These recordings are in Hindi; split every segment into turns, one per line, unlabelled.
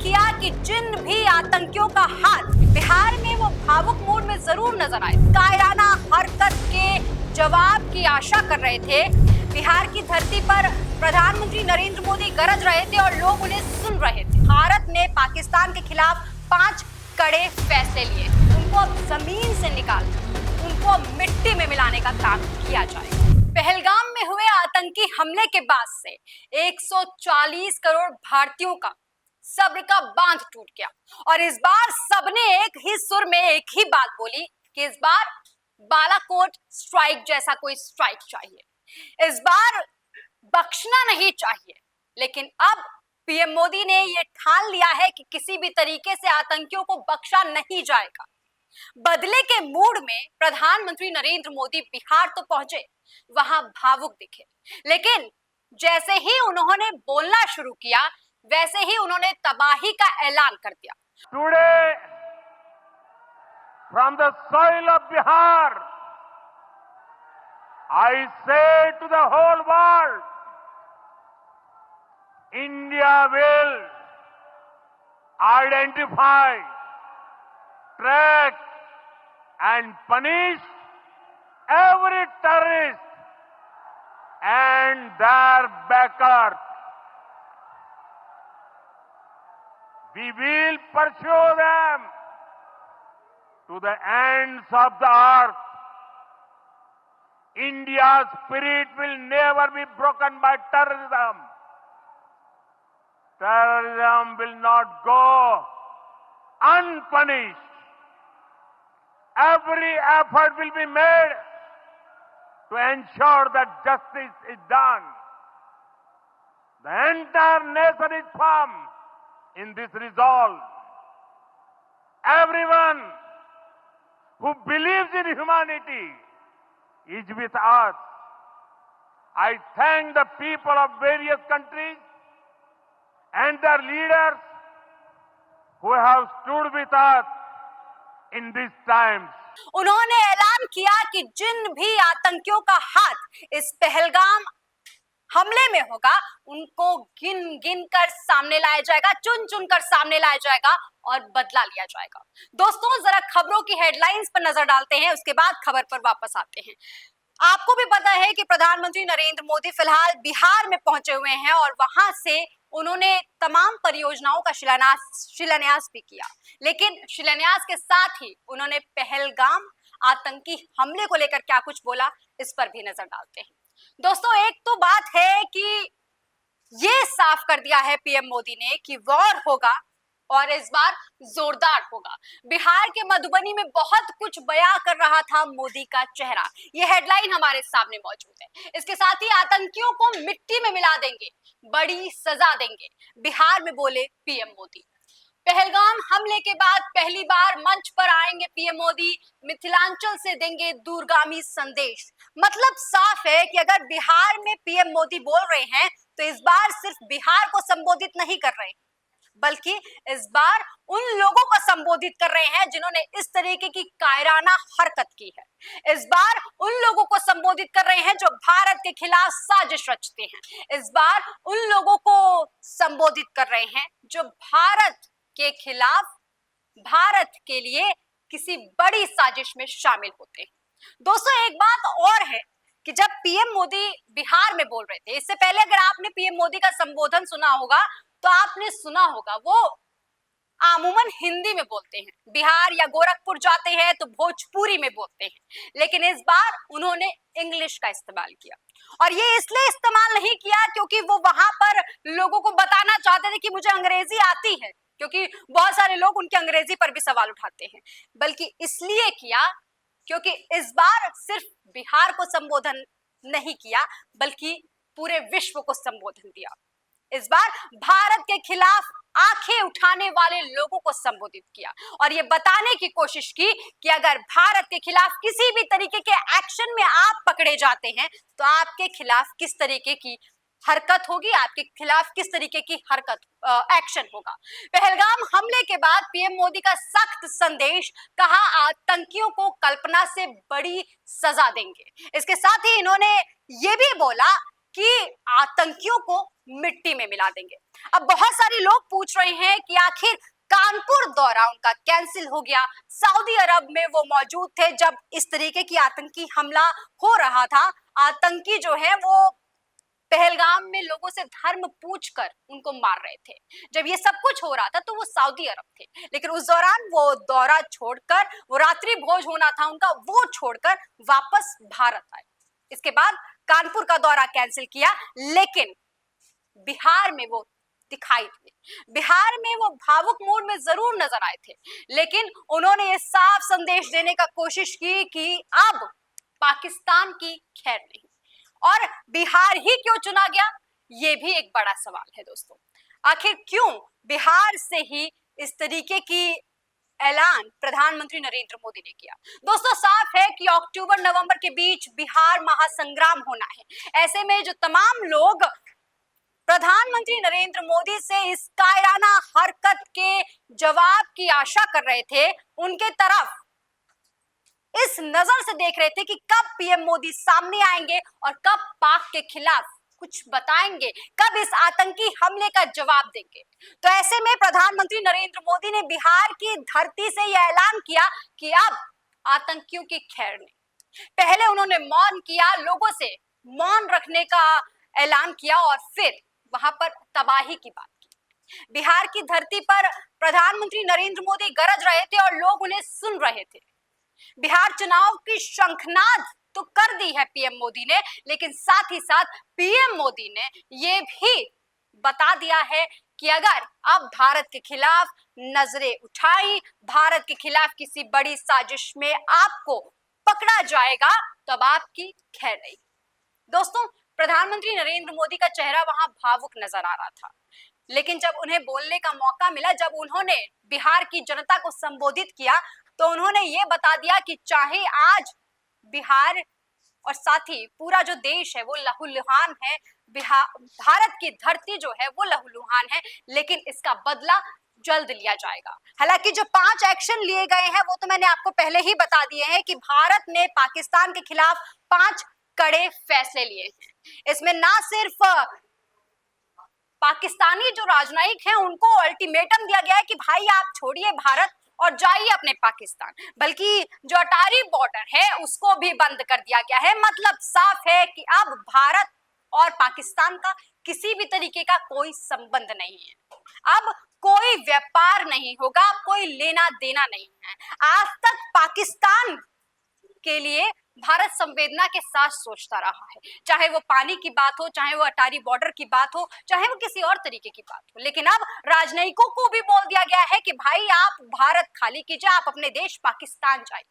किया कि जिन भी आतंकियों का हाथ बिहार में वो भावुक मूड में जरूर नजर आए, कायराना हरकत के जवाब की आशा कर रहे थे। बिहार की धरती पर प्रधानमंत्री नरेंद्र मोदी गरज रहे थे और लोग उन्हें सुन रहे थे। भारत ने पाकिस्तान के खिलाफ 5 कड़े फैसले लिए। उनको अब जमीन से निकाल, उनको मिट्टी में मिलाने का काम किया जाएगा। पहलगाम में हुए आतंकी हमले के बाद से 140 करोड़ भारतीयों का सब्र का बांध टूट गया और इस बार सबने एक ही सुर में एक ही बात बोली कि इस बार बालाकोट स्ट्राइक जैसा कोई स्ट्राइक चाहिए, इस बार बख्शना नहीं चाहिए। लेकिन अब पीएम मोदी ने यह ठान लिया है कि किसी भी तरीके से आतंकियों को बख्शा नहीं जाएगा। बदले के मूड में प्रधानमंत्री नरेंद्र मोदी बिहार तो पहुंचे, वहां भावुक दिखे, लेकिन जैसे ही उन्होंने बोलना शुरू किया वैसे ही उन्होंने तबाही का ऐलान कर दिया।
Today, from the soil of Bihar, I say to the whole world, India will identify, track and punish every terrorist and their backers. We will pursue them to the ends of the earth. India's spirit will never be broken by terrorism. Terrorism will not go unpunished. Every effort will be made to ensure that justice is done. The entire nation is firm in this resolve. Everyone who believes in humanity is with us. I thank the people of various countries and their leaders who have stood with us in these times.
उन्होंने ऐलान किया कि जिन भी आतंकियों का हाथ इस पहलगाम हमले में होगा उनको गिन गिन कर सामने लाया जाएगा, चुन चुन कर सामने लाया जाएगा और बदला लिया जाएगा। दोस्तों, जरा खबरों की हेडलाइंस पर नजर डालते हैं, उसके बाद खबर पर वापस आते हैं। आपको भी पता है कि प्रधानमंत्री नरेंद्र मोदी फिलहाल बिहार में पहुंचे हुए हैं और वहां से उन्होंने तमाम परियोजनाओं का शिलान्यास भी किया, लेकिन शिलान्यास के साथ ही उन्होंने पहलगाम आतंकी हमले को लेकर क्या कुछ बोला, इस पर भी नजर डालते हैं। दोस्तों, एक तो बात है कि ये साफ कर दिया है पीएम मोदी ने कि वॉर होगा और इस बार जोरदार होगा। बिहार के मधुबनी में बहुत कुछ बयां कर रहा था मोदी का चेहरा, ये हेडलाइन हमारे सामने मौजूद है। इसके साथ ही आतंकियों को मिट्टी में मिला देंगे, बड़ी सजा देंगे, बिहार में बोले पीएम मोदी। पहलगाम हमले के बाद पहली बार मंच पर आएंगे पीएम मोदी, मिथिलांचल से देंगे दूरगामी संदेश। मतलब साफ है कि अगर बिहार में पीएम मोदी बोल रहे हैं तो इस बार सिर्फ बिहार को संबोधित नहीं कर रहे, बल्कि इस बार उन लोगों को संबोधित कर रहे हैं जिन्होंने इस तरीके की कायराना हरकत की है। इस बार उन लोगों को संबोधित कर रहे हैं जो भारत के खिलाफ साजिश रचते हैं। इस बार उन लोगों को संबोधित कर रहे हैं जो भारत के खिलाफ, भारत के लिए किसी बड़ी साजिश में शामिल होते हैं। दोस्तों, एक बात और है कि जब पीएम मोदी बिहार में बोल रहे थे, इससे पहले अगर आपने पीएम मोदी का संबोधन सुना होगा तो आपने सुना होगा वो आमूमन हिंदी में बोलते हैं, बिहार या गोरखपुर जाते हैं तो भोजपुरी में बोलते हैं, लेकिन इस बार उन्होंने इंग्लिश का इस्तेमाल किया। और ये इसलिए इस्तेमाल नहीं किया क्योंकि वो वहां पर लोगों को बताना चाहते थे कि मुझे अंग्रेजी आती है, क्योंकि बहुत सारे लोग उनके अंग्रेजी पर भी सवाल उठाते हैं, बल्कि इसलिए किया क्योंकि इस बार सिर्फ बिहार को संबोधन नहीं किया बल्कि पूरे विश्व को संबोधन दिया। इस बार भारत के खिलाफ आंखें उठाने वाले लोगों को संबोधित किया और ये बताने की कोशिश की कि अगर भारत के खिलाफ किसी भी तरीके के एक्शन में आप पकड़े जाते हैं तो आपके खिलाफ किस तरीके की हरकत होगी, आपके खिलाफ किस तरीके की हरकत एक्शन होगा। पहलगाम हमले के बाद पीएम मोदी का सख्त संदेश, कहा आतंकियों को कल्पना से बड़ी सजा देंगे। इसके साथ ही इन्होंने ये भी बोला कि आतंकियों को मिट्टी में मिला देंगे। अब बहुत सारे लोग पूछ रहे हैं कि आखिर कानपुर दौरा उनका कैंसिल हो गया, सऊदी अरब में वो मौजूद थे जब इस तरीके की आतंकी हमला हो रहा था। आतंकी जो है वो पहलगाम में लोगों से धर्म पूछकर उनको मार रहे थे। जब ये सब कुछ हो रहा था तो वो सऊदी अरब थे, लेकिन उस दौरान वो दौरा छोड़कर, वो रात्रि भोज होना था उनका, वो छोड़कर वापस भारत आए। इसके बाद कानपुर का दौरा कैंसिल किया, लेकिन बिहार में वो दिखाई दिए। बिहार में वो भावुक मूड में जरूर नजर आए थे, लेकिन उन्होंने ये साफ संदेश देने का कोशिश की कि अब पाकिस्तान की खैर नहीं। और बिहार ही क्यों चुना गया, ये भी एक बड़ा सवाल है दोस्तों। आखिर क्यों बिहार से ही इस तरीके की ऐलान प्रधानमंत्री नरेंद्र मोदी ने किया? दोस्तों साफ है कि अक्टूबर नवंबर के बीच बिहार महासंग्राम होना है। ऐसे में जो तमाम लोग प्रधानमंत्री नरेंद्र मोदी से इस कायराना हरकत के जवाब की आशा कर रहे थे, उनके तरफ इस नजर से देख रहे थे कि कब पीएम मोदी सामने आएंगे और कब पाक के खिलाफ कुछ बताएंगे, कब इस आतंकी हमले का जवाब देंगे। तो ऐसे में प्रधानमंत्री नरेंद्र मोदी ने बिहार की धरती से यह ऐलान किया कि अब आतंकियों की खैर नहीं। पहले उन्होंने मौन किया, लोगों से मौन रखने का ऐलान किया और फिर वहां पर तबाही की बात की। बिहार की धरती पर प्रधानमंत्री नरेंद्र मोदी गरज रहे थे और लोग उन्हें सुन रहे थे। बिहार चुनाव की शंखनाद तो कर दी है पीएम मोदी ने, लेकिन साथ ही साथ पीएम मोदी ने यह भी बता दिया है कि अगर अब भारत के खिलाफ नजरें उठाई, भारत के खिलाफ किसी बड़ी साजिश में आपको पकड़ा जाएगा, तब आपकी खैर नहीं। दोस्तों प्रधानमंत्री नरेंद्र मोदी का चेहरा वहां भावुक नजर आ रहा था, लेकिन जब उन्हें बोलने का मौका मिला, जब उन्होंने बिहार की जनता को संबोधित किया, तो उन्होंने ये बता दिया कि चाहे आज बिहार और साथ ही पूरा जो देश है वो लहूलुहान है, भारत की धरती जो है वो लहूलुहान है, लेकिन इसका बदला जल्द लिया जाएगा। हालांकि जो 5 एक्शन लिए गए हैं वो तो मैंने आपको पहले ही बता दिए हैं कि भारत ने पाकिस्तान के खिलाफ 5 कड़े फैसले लिए हैं। इसमें ना सिर्फ पाकिस्तानी जो राजनयिक हैं उनको अल्टीमेटम दिया गया है कि भाई आप छोड़िए भारत और जाइए अपने पाकिस्तान, बल्कि जो अटारी बॉर्डर है उसको भी बंद कर दिया गया है। मतलब साफ है कि अब भारत और पाकिस्तान का किसी भी तरीके का कोई संबंध नहीं है। अब कोई व्यापार नहीं होगा, कोई लेना देना नहीं है। आज तक पाकिस्तान के लिए भारत संवेदना के साथ सोचता रहा है, चाहे वो पानी की बात हो, चाहे वो अटारी बॉर्डर की बात हो, चाहे वो किसी और तरीके की बात हो। लेकिन अब राजनयिकों को भी बोल दिया गया है कि भाई आप भारत खाली कीजिए, आप अपने देश पाकिस्तान जाइए।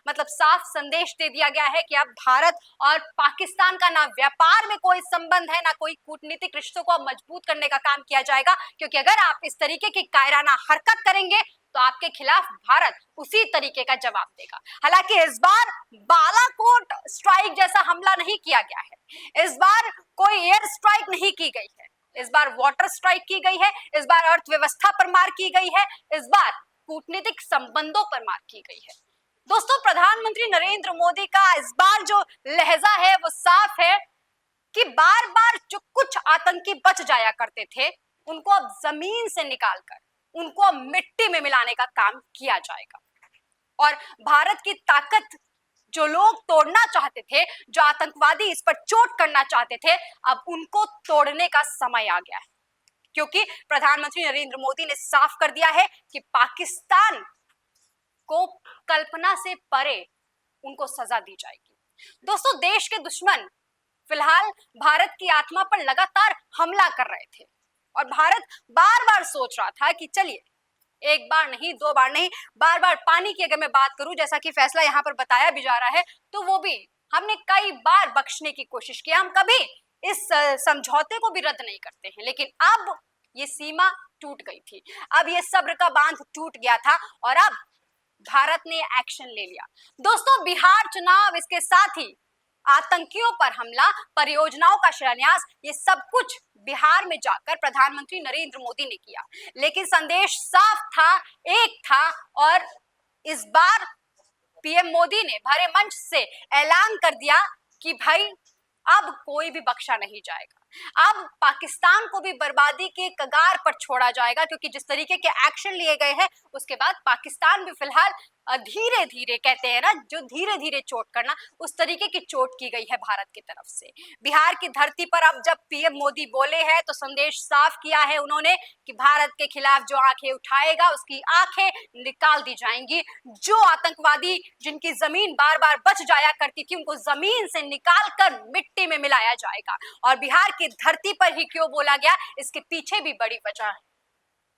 मतलब साफ संदेश दे दिया गया है कि अब भारत और पाकिस्तान का ना व्यापार में कोई संबंध है, ना कोई कूटनीतिक रिश्तों को मजबूत करने का काम किया जाएगा, क्योंकि अगर आप इस तरीके की कायराना हरकत करेंगे तो आपके खिलाफ भारत उसी तरीके का जवाब देगा। हालांकि इस बार बालाकोट स्ट्राइक जैसा हमला नहीं किया गया है, इस बार कोई एयर स्ट्राइक नहीं की गई है, इस बार वाटर स्ट्राइक की गई है, इस बार अर्थव्यवस्था पर मार की गई है, इस बार कूटनीतिक संबंधों पर मार की गई है। दोस्तों प्रधानमंत्री नरेंद्र मोदी का इस बार जो लहजा है वो साफ है कि बार बार जो कुछ आतंकी बच जाया करते थे उनको अब जमीन से निकालकर उनको अब मिट्टी में मिलाने का काम किया जाएगा। और भारत की ताकत जो लोग तोड़ना चाहते थे, जो आतंकवादी इस पर चोट करना चाहते थे, अब उनको तोड़ने का समय आ गया है, क्योंकि प्रधानमंत्री नरेंद्र मोदी ने साफ कर दिया है कि पाकिस्तान को कल्पना से परे उनको सजा दी जाएगी। दोस्तों देश के दुश्मन फिलहाल भारत की आत्मा पर लगातार हमला कर रहे थे और भारत बार बार सोच रहा था कि चलिए एक बार नहीं, 2 बार नहीं, बार बार पानी की अगर मैं बात करूं, जैसा कि फैसला यहाँ पर बताया भी जा रहा है, तो वो भी हमने कई बार बख्शने की कोशिश की, हम कभी इस समझौते को भी रद्द नहीं करते हैं। लेकिन अब ये सीमा टूट गई थी, अब ये सब्र का बांध टूट गया था और अब भारत ने एक्शन ले लिया। दोस्तों बिहार चुनाव, इसके साथ ही आतंकियों पर हमला, परियोजनाओं का शिलान्यास, ये सब कुछ बिहार में जाकर प्रधानमंत्री नरेंद्र मोदी ने किया। लेकिन संदेश साफ था, एक था, और इस बार पीएम मोदी ने भरे मंच से ऐलान कर दिया कि भाई अब कोई भी बख्शा नहीं जाएगा। अब पाकिस्तान को भी बर्बादी के कगार पर छोड़ा जाएगा, क्योंकि जिस तरीके के एक्शन लिए गए हैं उसके बाद पाकिस्तान भी फिलहाल धीरे धीरे, कहते हैं ना जो धीरे धीरे चोट करना, उस तरीके की चोट की गई है भारत की तरफ से। बिहार की धरती पर अब जब पीएम मोदी बोले हैं तो संदेश साफ किया है उन्होंने कि भारत के खिलाफ जो आंखें उठाएगा उसकी आंखें निकाल दी जाएंगी। जो आतंकवादी जिनकी जमीन बार बार बच जाया करती थी उनको जमीन से निकाल कर मिट्टी में मिलाया जाएगा। और बिहार की धरती पर ही क्यों बोला गया, इसके पीछे भी बड़ी वजह है,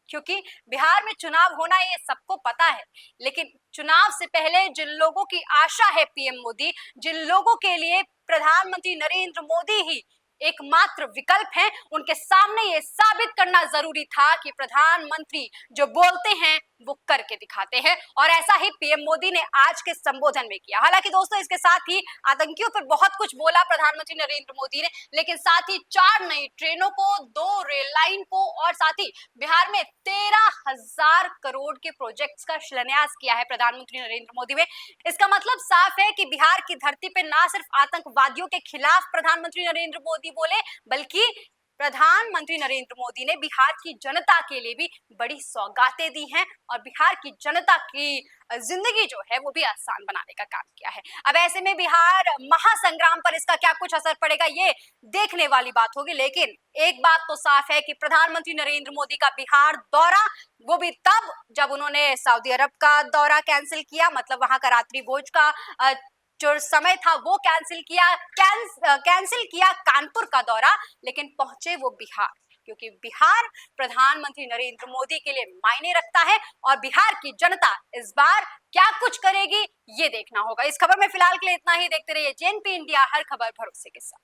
क्योंकि बिहार में चुनाव होना ये सबको पता है, लेकिन चुनाव से पहले जिन लोगों की आशा है पीएम मोदी, जिन लोगों के लिए प्रधानमंत्री नरेंद्र मोदी ही एकमात्र विकल्प हैं, उनके सामने ये साबित करना जरूरी था कि प्रधानमंत्री जो बोलते हैं वो करके दिखाते हैं। और ऐसा ही पीएम मोदी ने आज के संबोधन में किया। हालांकि दोस्तों इसके साथ ही आतंकियों पर बहुत कुछ बोला प्रधानमंत्री नरेंद्र मोदी ने, लेकिन साथ ही 4 नई ट्रेनों को, 2 रेल लाइन को और साथ ही बिहार में 13,000 करोड़ के प्रोजेक्ट्स का शिलान्यास किया है प्रधानमंत्री नरेंद्र मोदी ने। इसका मतलब साफ है कि बिहार की धरती पर ना सिर्फ आतंकवादियों के खिलाफ प्रधानमंत्री नरेंद्र मोदी बोले, बल्कि प्रधानमंत्री नरेंद्र मोदी ने बिहार की जनता के लिए भी बड़ी सौगातें दी हैं और बिहार की जनता की जिंदगी जो है वो भी आसान बनाने का काम किया है। अब ऐसे में बिहार महासंग्राम पर इसका क्या कुछ असर पड़ेगा ये देखने वाली बात होगी, लेकिन एक बात तो साफ है कि प्रधानमंत्री नरेंद्र मोदी का बिहार दौरा, वो भी तब जब उन्होंने सऊदी अरब का दौरा कैंसिल किया, मतलब वहां का रात्रि भोज का जो समय था वो कैंसिल किया कानपुर का दौरा, लेकिन पहुंचे वो बिहार, क्योंकि बिहार प्रधानमंत्री नरेंद्र मोदी के लिए मायने रखता है और बिहार की जनता इस बार क्या कुछ करेगी ये देखना होगा। इस खबर में फिलहाल के लिए इतना ही। देखते रहिए जेएनपी इंडिया, हर खबर भरोसे के साथ।